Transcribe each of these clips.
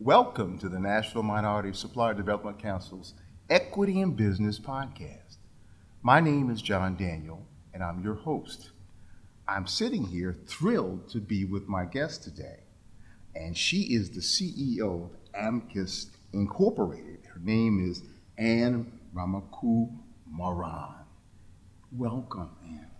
Welcome to the National Minority Supplier Development Council's Equity in Business podcast. My name is John Daniel, and I'm your host. I'm sitting here thrilled to be with my guest today, and she is the CEO of Ampcus Incorporated. Her name is Ramakumaran. Welcome, Ann.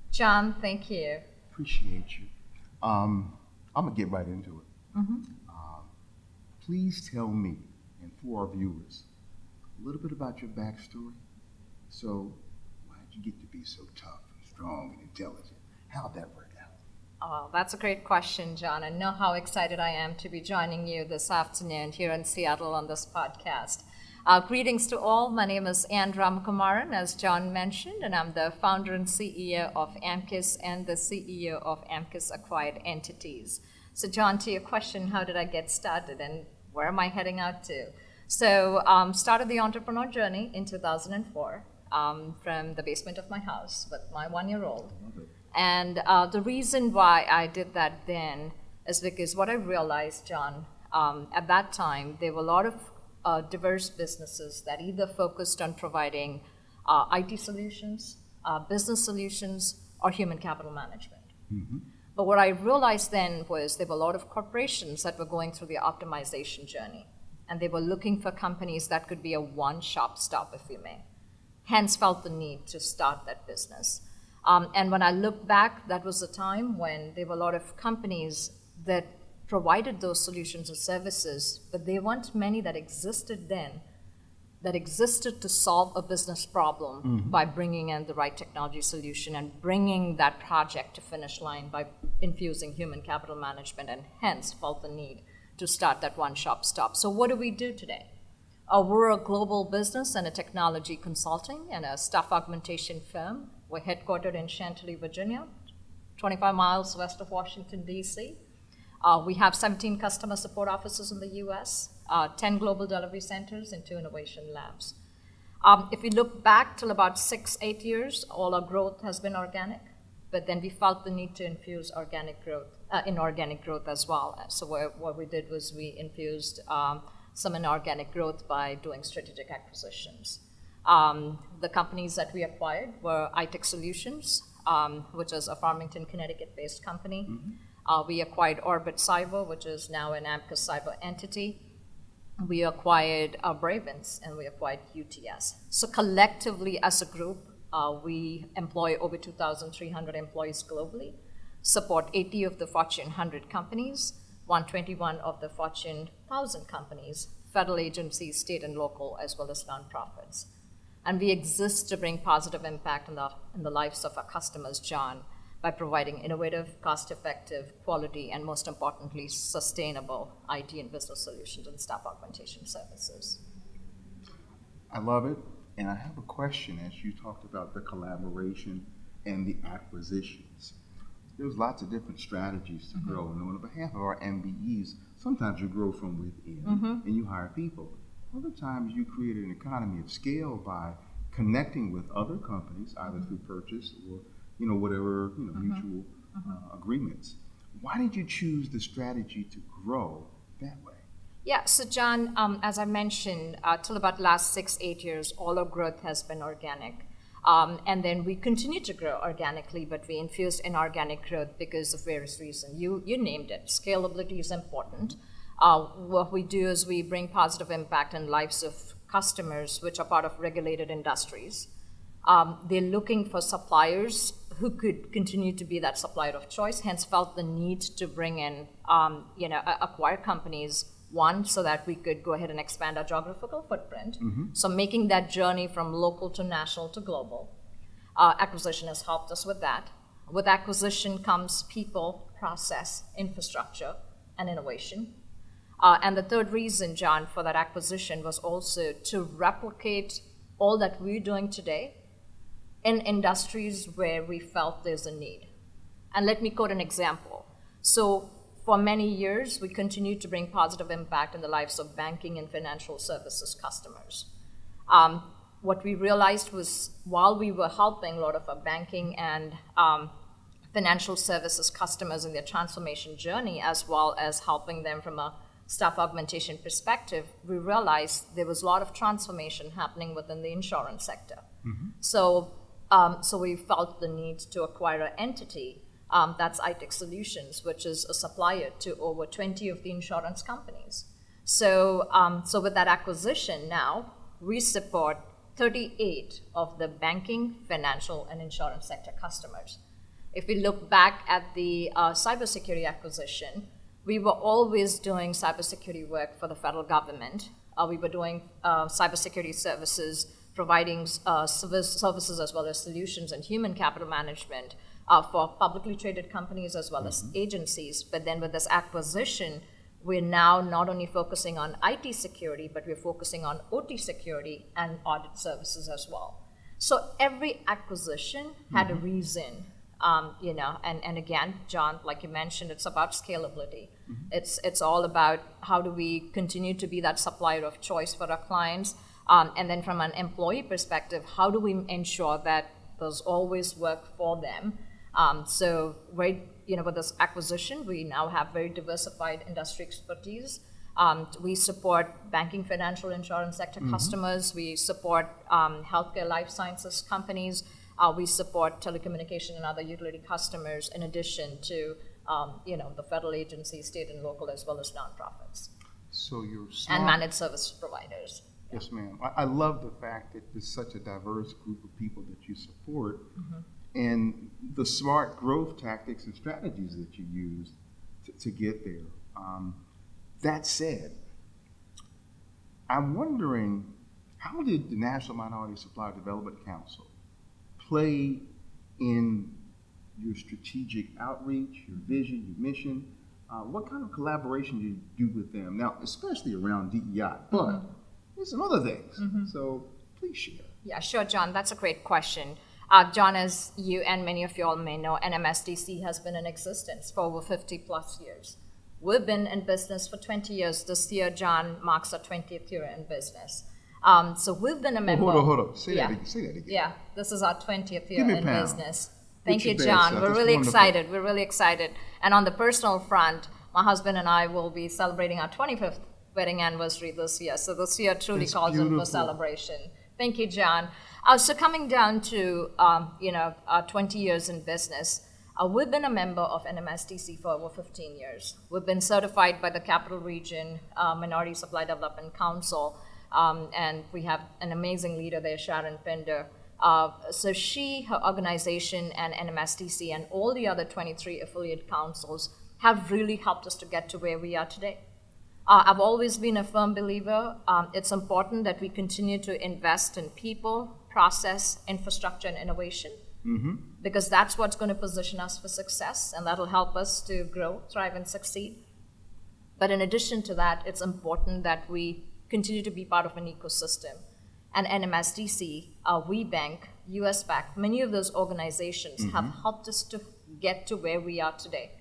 John, thank you. Appreciate you. I'm gonna get right into it. Please tell me, and for our viewers, a little bit about your backstory. So, why did you get to be so tough and strong and intelligent? How'd that work out? Oh, that's a great question, John. I know how excited I am to be joining you this afternoon here in Seattle on this podcast. Greetings to all. My name is Ann Ramakumaran, as John mentioned, and I'm the founder and CEO of Ampcus and the CEO of Ampcus Acquired Entities. So, John, to your question, how did I get started and where am I heading out to? So, started the entrepreneur journey in 2004 from the basement of my house with my 1-year-old. And the reason why I did that then is because what I realized, John, at that time, there were a lot of diverse businesses that either focused on providing IT solutions, business solutions, or human capital management. Mm-hmm. But what I realized then was there were a lot of corporations that were going through the optimization journey, and they were looking for companies that could be a one-shop stop, if you may. Hence felt the need to start that business. And when I look back, that was a time when there were a lot of companies that provided those solutions or services, but there weren't many that existed then that existed to solve a business problem by bringing in the right technology solution and bringing that project to finish line by infusing human capital management, and hence felt the need to start that one-shop stop. So what do we do today? We're a global business and a technology consulting and a staff augmentation firm. We're headquartered in Chantilly, Virginia, 25 miles west of Washington, D.C. We have 17 customer support offices in the U.S., 10 global delivery centers, and 2 innovation labs. If we look back till about 6-8 years, all our growth has been organic, but then we felt the need to infuse inorganic growth as well. So what we did was we infused some inorganic growth by doing strategic acquisitions. The companies that we acquired were iTech Solutions, which is a Farmington, Connecticut-based company. We acquired Orbit Cyber, which is now an Ampcus Cyber entity. We acquired Bravens, and we acquired UTS. So collectively, as a group, we employ over 2,300 employees globally, support 80 of the Fortune 100 companies, 121 of the Fortune 1,000 companies, federal agencies, state and local, as well as nonprofits. And we exist to bring positive impact in the lives of our customers, John, by providing innovative, cost-effective, quality, and most importantly, sustainable IT and business solutions and staff augmentation services. I love it, and I have a question as you talked about the collaboration and the acquisitions. There's lots of different strategies to grow, and on behalf of our MBEs, sometimes you grow from within and you hire people. Other times you create an economy of scale by connecting with other companies, either through purchase or whatever, mutual agreements. Why did you choose the strategy to grow that way? Yeah, so John, as I mentioned, till about last 6-8 years, all our growth has been organic. And then we continue to grow organically, but we infused inorganic growth because of various reasons. You named it. Scalability is important. What we do is we bring positive impact in lives of customers, which are part of regulated industries. They're looking for suppliers who could continue to be that supplier of choice, hence felt the need to bring in, acquire companies, one, so that we could go ahead and expand our geographical footprint. So making that journey from local to national to global. Acquisition has helped us with that. With acquisition comes people, process, infrastructure, and innovation. And the third reason, John, for that acquisition was also to replicate all that we're doing today in industries where we felt there's a need. And let me quote an example. So for many years, we continued to bring positive impact in the lives of banking and financial services customers. What we realized was while we were helping a lot of our banking and financial services customers in their transformation journey, as well as helping them from a staff augmentation perspective, we realized there was a lot of transformation happening within the insurance sector. So, so we felt the need to acquire an entity that's iTech Solutions, which is a supplier to over 20 of the insurance companies. So, so with that acquisition now, we support 38 of the banking, financial, and insurance sector customers. If we look back at the cybersecurity acquisition, we were always doing cybersecurity work for the federal government. We were doing cybersecurity services, providing services as well as solutions and human capital management for publicly traded companies as well as agencies. But then with this acquisition, we're now not only focusing on IT security, but we're focusing on OT security and audit services as well. So every acquisition had a reason. You know, and again, John, like you mentioned, it's about scalability. It's all about how do we continue to be that supplier of choice for our clients, and then from an employee perspective, how do we ensure that there's always work for them? So, you know, with this acquisition, we now have very diversified industry expertise. We support banking, financial, insurance sector customers. We support healthcare, life sciences companies. We support telecommunication and other utility customers, in addition to you know, the federal agencies, state and local, as well as nonprofits. So you're smart. And managed service providers. Yes, ma'am. I love the fact that there's such a diverse group of people that you support, and the smart growth tactics and strategies that you use to get there. That said, I'm wondering, how did the National Minority Supplier Development Council play in your strategic outreach, your vision, your mission? What kind of collaboration do you do with them? Now, especially around DEI, but there's some other things. So please share. Yeah, sure, John. That's a great question. John, as you and many of you all may know, NMSDC has been in existence for over 50 plus years. We've been in business for 20 years. This year, John, marks our 20th year in business. So we've been a member. Hold on. Say that again. Yeah, this is our 20th year Give me a in pound. business. Thank you, Get your John. best self. We're That's really wonderful. excited. We're really excited. And on the personal front, my husband and I will be celebrating our 25th wedding anniversary this year. So this year truly That's calls in beautiful. for celebration. Thank you, John. So coming down to you know, 20 years in business, we've been a member of NMSDC for over 15 years. We've been certified by the Capital Region Minority Supply Development Council, and we have an amazing leader there, Sharon Pinder. So she, her organization, and NMSDC, and all the other 23 affiliate councils have really helped us to get to where we are today. I've always been a firm believer. It's important that we continue to invest in people, process, infrastructure, and innovation, because that's what's going to position us for success, and that'll help us to grow, thrive, and succeed. But in addition to that, it's important that we continue to be part of an ecosystem. And NMSDC, WeBank, US Bank, many of those organizations have helped us to get to where we are today.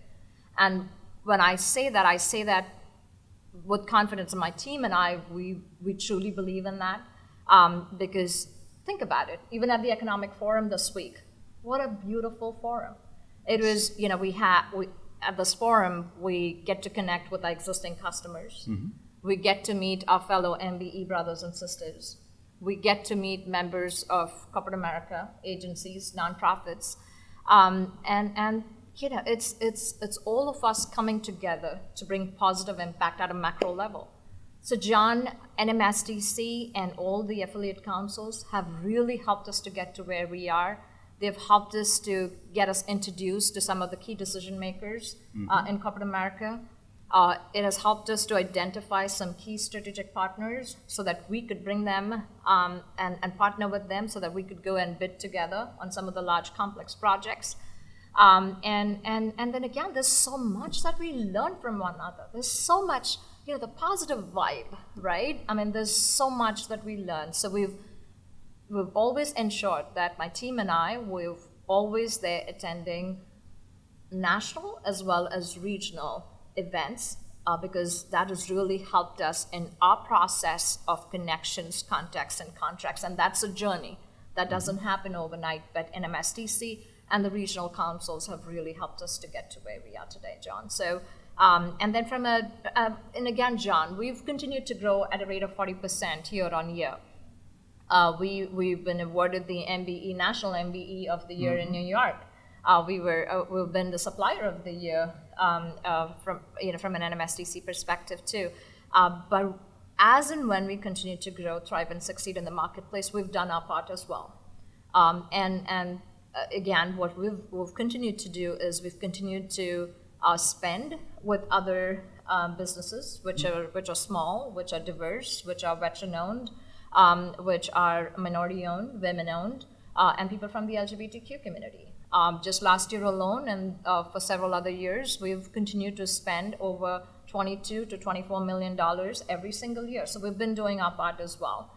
And when I say that with confidence in my team and I, we truly believe in that. Because think about it, even at the Economic Forum this week, what a beautiful forum. It was, you know, at this forum, we get to connect with our existing customers. We get to meet our fellow MBE brothers and sisters. We get to meet members of corporate America, agencies, nonprofits, and you know, it's all of us coming together to bring positive impact at a macro level. So John, NMSDC, and all the affiliate councils have really helped us to get to where we are. They've helped us to get us introduced to some of the key decision makers in corporate America. It has helped us to identify some key strategic partners so that we could bring them and partner with them so that we could go and bid together on some of the large complex projects. And then again, there's so much that we learn from one another. There's so much, you know, the positive vibe, right? I mean, there's so much that we learn. So we've always ensured that my team and I, we're always there attending national as well as regional events, because that has really helped us in our process of connections, contacts, and contracts. And that's a journey that doesn't happen overnight, but NMSDC and the regional councils have really helped us to get to where we are today, John. So And then and again, John, we've continued to grow at a rate of 40% year on year. We've been awarded the MBE, National MBE of the Year in New York. We've been the Supplier of the Year from an NMSDC perspective too. But as and when we continue to grow, thrive, and succeed in the marketplace, we've done our part as well. Again, what we've continued to do is we've continued to spend with other businesses, which are small, which are diverse, which are veteran-owned, which are minority-owned, women-owned, and people from the LGBTQ community. Just last year alone, and for several other years, we've continued to spend over $22 to $24 million every single year. So we've been doing our part as well.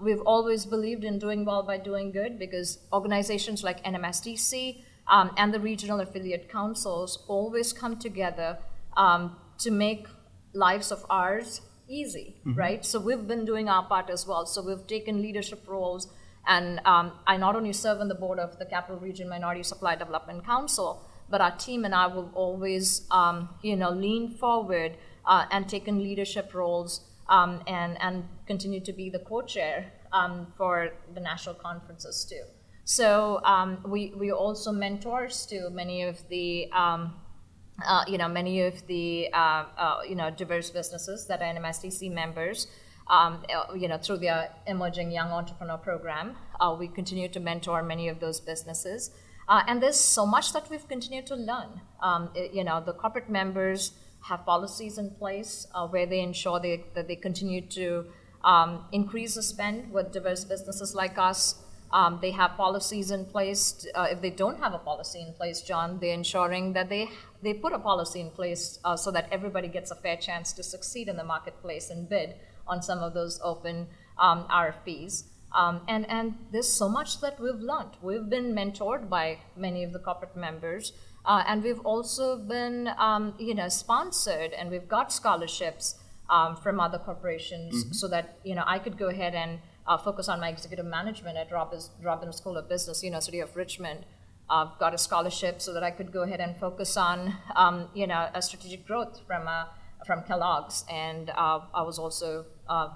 We've always believed in doing well by doing good, because organizations like NMSDC and the regional affiliate councils always come together to make lives of ours easy, right? So we've been doing our part as well. So we've taken leadership roles, and I not only serve on the board of the Capital Region Minority Supply Development Council, but our team and I will always lean forward and taken leadership roles and continue to be the co-chair for the national conferences too. So we also mentors to many of the diverse businesses that are NMSDC members. Through their Emerging Young Entrepreneur Program, we continue to mentor many of those businesses. And there's so much that we've continued to learn. The corporate members have policies in place where they ensure that they continue to increase the spend with diverse businesses like us. They have policies in place. If they don't have a policy in place, John, they're ensuring that they put a policy in place so that everybody gets a fair chance to succeed in the marketplace and bid on some of those open RFPs. And there's so much that we've learned. We've been mentored by many of the corporate members, and we've also been sponsored, and we've got scholarships from other corporations so that I could go ahead and focus on my executive management at Robbins School of Business, University of Richmond. I've got a scholarship so that I could go ahead and focus on a strategic growth from Kellogg's, and I was also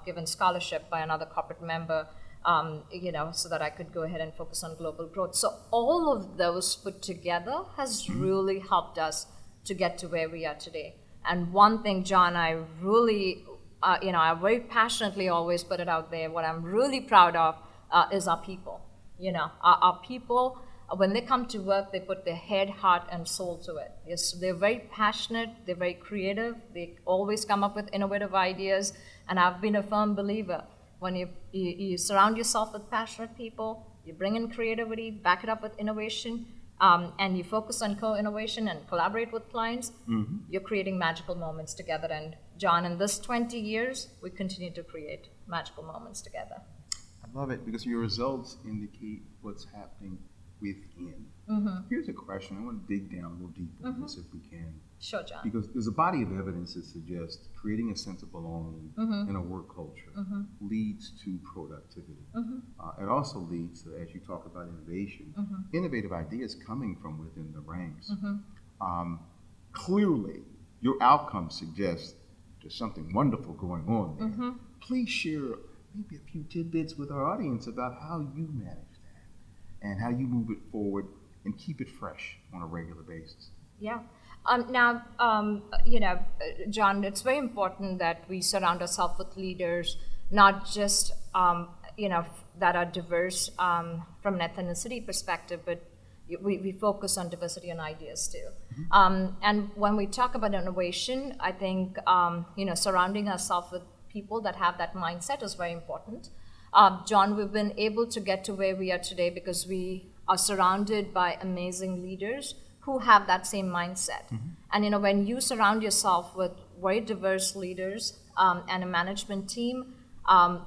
given scholarship by another corporate member, so that I could go ahead and focus on global growth. So all of those put together has really helped us to get to where we are today. And one thing, John, I really, I very passionately always put it out there, what I'm really proud of is our people. Our people, when they come to work, they put their head, heart, and soul to it. Yes, they're very passionate, they're very creative, they always come up with innovative ideas, and I've been a firm believer. When you surround yourself with passionate people, you bring in creativity, back it up with innovation, and you focus on co-innovation and collaborate with clients, you're creating magical moments together. And John, in this 20 years, we continue to create magical moments together. I love it, because your results indicate what's happening within. Here's a question. I want to dig down a little deeper on this if we can. Sure, John. Because there's a body of evidence that suggests creating a sense of belonging in a work culture leads to productivity. It also leads to, as you talk about innovation, innovative ideas coming from within the ranks. Clearly, your outcomes suggest there's something wonderful going on there. Please share maybe a few tidbits with our audience about how you manage that and how you move it forward and keep it fresh on a regular basis. Yeah. John, it's very important that we surround ourselves with leaders, not just, that are diverse from an ethnicity perspective, but we focus on diversity and ideas too. And when we talk about innovation, I think, surrounding ourselves with people that have that mindset is very important. John, we've been able to get to where we are today because we are surrounded by amazing leaders who have that same mindset. And when you surround yourself with very diverse leaders and a management team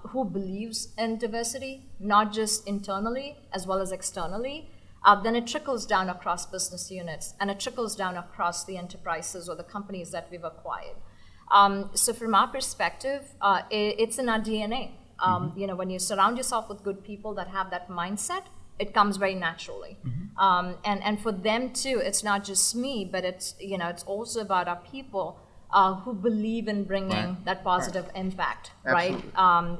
who believes in diversity, not just internally as well as externally, then it trickles down across business units and it trickles down across the enterprises or the companies that we've acquired. So from our perspective, it's in our DNA. When you surround yourself with good people that have that mindset, it comes very naturally. And for them too, it's not just me, but it's, it's also about our people who believe in bringing that positive impact, right,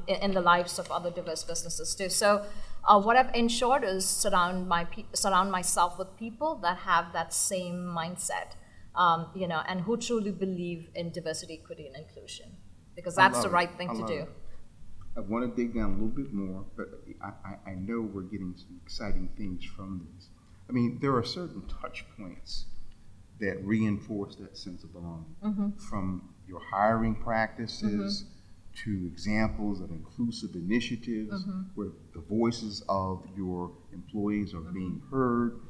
in the lives of other diverse businesses too. So what I've ensured is surround myself with people that have that same mindset, and who truly believe in diversity, equity, and inclusion, because that's the right thing to do. I want to dig down a little bit more, but I know we're getting some exciting things from this. I mean, there are certain touch points that reinforce that sense of belonging, from your hiring practices to examples of inclusive initiatives where the voices of your employees are being heard,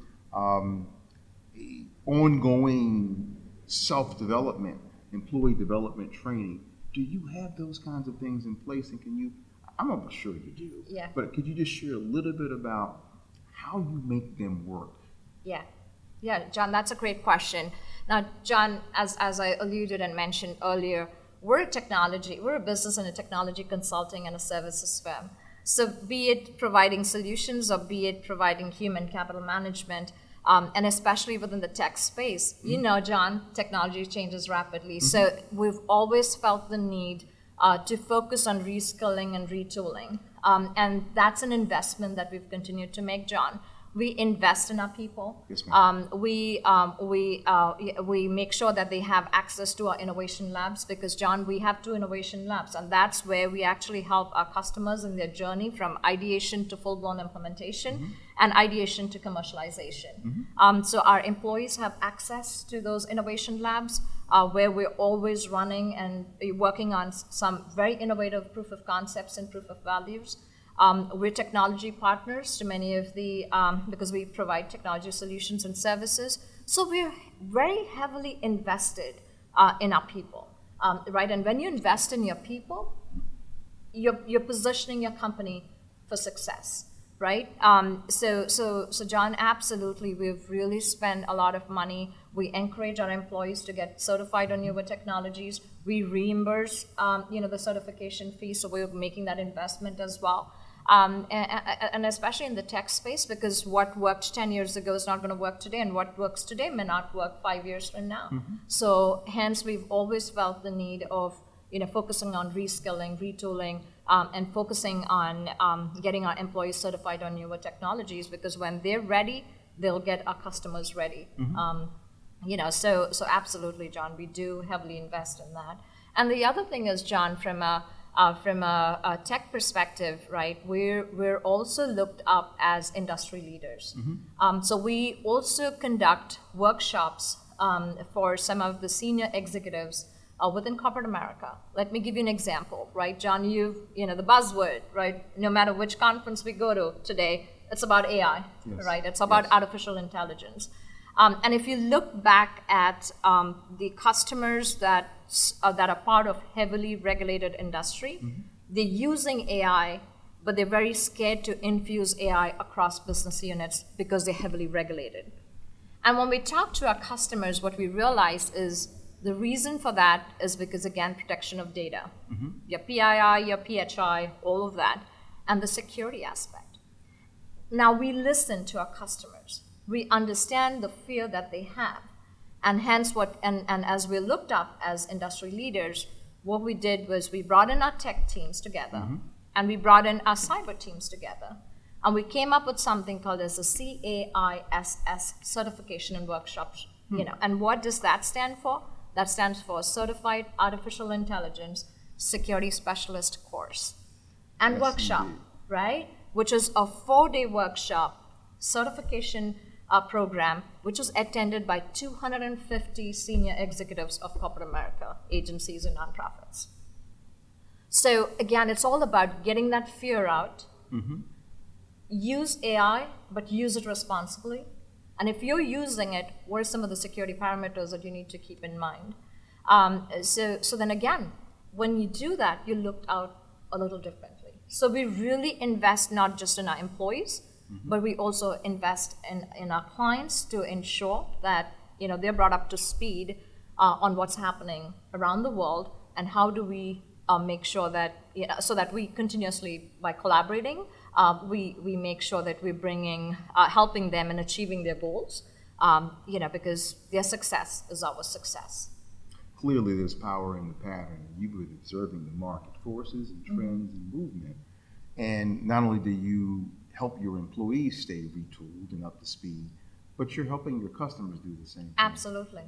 ongoing self-development, employee development training. Do you have those kinds of things in place, and can you, I'm almost sure you do, but could you just share a little bit about how you make them work? Yeah, John, that's a great question. Now, John, as I alluded and mentioned earlier, we're a business and a technology consulting and a services firm. So be it providing solutions or be it providing human capital management, and especially within the tech space, John, technology changes rapidly. So we've always felt the need to focus on reskilling and retooling. And that's an investment that we've continued to make, John. We invest in our people. Yes, ma'am. We make sure that they have access to our innovation labs, because, John, we have 2 innovation labs, and that's where we actually help our customers in their journey from ideation to full-blown implementation and ideation to commercialization. So our employees have access to those innovation labs where we're always running and working on some very innovative proof of concepts and proof of values. We're technology partners to many of the, because we provide technology solutions and services. So we're very heavily invested in our people, right? And when you invest in your people, you're positioning your company for success, right? So John, absolutely, we've really spent a lot of money. We encourage our employees to get certified on newer technologies. We reimburse, the certification fee, so we're making that investment as well. And especially in the tech space, because what worked 10 years ago is not going to work today, and what works today may not work 5 years from now. So hence, we've always felt the need of focusing on reskilling, retooling, and focusing on getting our employees certified on newer technologies, because when they're ready, they'll get our customers ready. So absolutely, John, we do heavily invest in that. And the other thing is, John, from a tech perspective, right, we're also looked up as industry leaders. So we also conduct workshops for some of the senior executives within corporate America. Let me give you an example, right, John? The buzzword, right? No matter which conference we go to today, it's about AI, right? It's about artificial intelligence. And if you look back at the customers that are part of heavily regulated industry, they're using AI, but they're very scared to infuse AI across business units because they're heavily regulated. And when we talk to our customers, what we realize is the reason for that is because, again, protection of data, your PII, your PHI, all of that, and the security aspect. Now, we listen to our customers. We understand the fear that they have. And hence and as we looked up as industry leaders, what we did was we brought in our tech teams together, and we brought in our cyber teams together. And we came up with something called as a CAISS certification and workshops. And what does that stand for? That stands for Certified Artificial Intelligence Security Specialist Course and workshop, right? Which is a 4-day workshop certification program, which was attended by 250 senior executives of corporate America, agencies and nonprofits. So again, it's all about getting that fear out. Use AI, but use it responsibly. And if you're using it, what are some of the security parameters that you need to keep in mind? So then again, when you do that, you look out a little differently. So we really invest not just in our employees, but we also invest in our clients to ensure that they're brought up to speed on what's happening around the world, and how do we make sure that so that we continuously, by collaborating, we make sure that we're bringing, helping them in achieving their goals, because their success is our success. Clearly, there's power in the pattern. You've been observing the market forces and trends and movement. And not only do you help your employees stay retooled and up to speed, but you're helping your customers do the same thing. Absolutely.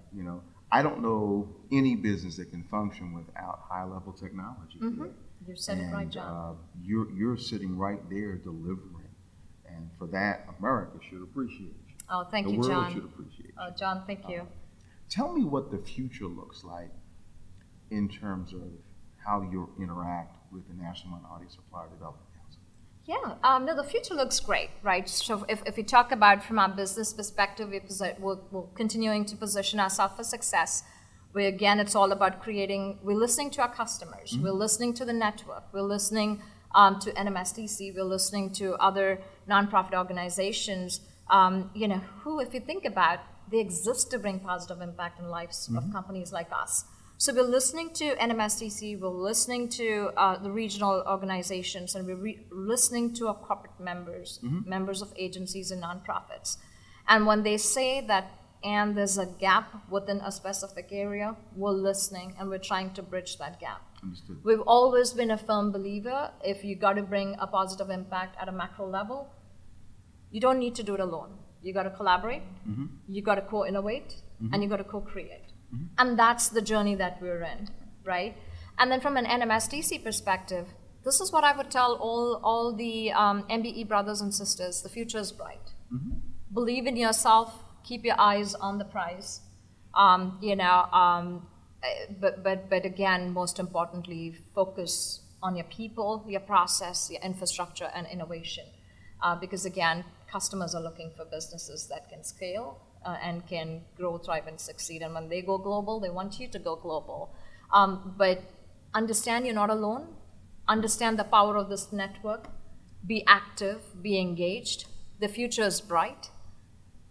I don't know any business that can function without high-level technology today. You said it right, John. You're sitting right there delivering, and for that, America should appreciate you. Oh, thank you, The world John. should appreciate you. Oh, John, thank you. Tell me what the future looks like in terms of how you interact with the National Minority Supplier Development Council. Yeah, no, the future looks great, right? So if we talk about from our business perspective, we're continuing to position ourselves for success. Again, it's all about we're listening to our customers, we're listening to the network, we're listening to NMSDC, we're listening to other nonprofit organizations, who, if you think about, they exist to bring positive impact in lives of companies like us. So we're listening to NMSDC, we're listening to the regional organizations, and we're listening to our corporate members, members of agencies and nonprofits. And when they say that, and there's a gap within a specific area, we're listening and we're trying to bridge that gap. Understood. We've always been a firm believer, if you got to bring a positive impact at a macro level, you don't need to do it alone. You got to collaborate, you got to co-innovate, and you got to co-create. And that's the journey that we're in, right? And then from an NMSDC perspective, this is what I would tell all the MBE brothers and sisters: the future is bright. Believe in yourself. Keep your eyes on the prize. But again, most importantly, focus on your people, your process, your infrastructure, and innovation. Because again, customers are looking for businesses that can scale and can grow, thrive, and succeed. And when they go global, they want you to go global. But understand you're not alone. Understand the power of this network. Be active, be engaged. The future is bright.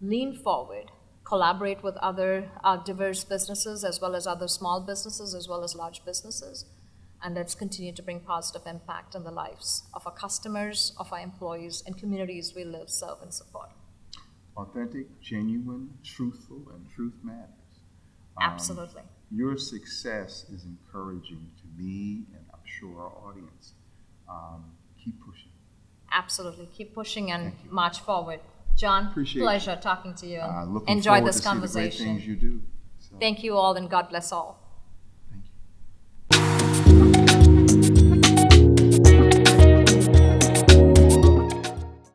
Lean forward. Collaborate with other diverse businesses, as well as other small businesses, as well as large businesses. And let's continue to bring positive impact in the lives of our customers, of our employees, and communities we live, serve, and support. Authentic, genuine, truthful, and truth matters. Absolutely. Your success is encouraging to me, and I'm sure our audience. Keep pushing. Absolutely. Keep pushing and march forward. John, Appreciate pleasure talking to you, and Looking enjoy forward this to see the great conversation. things you do. So. Thank you all, and God bless all.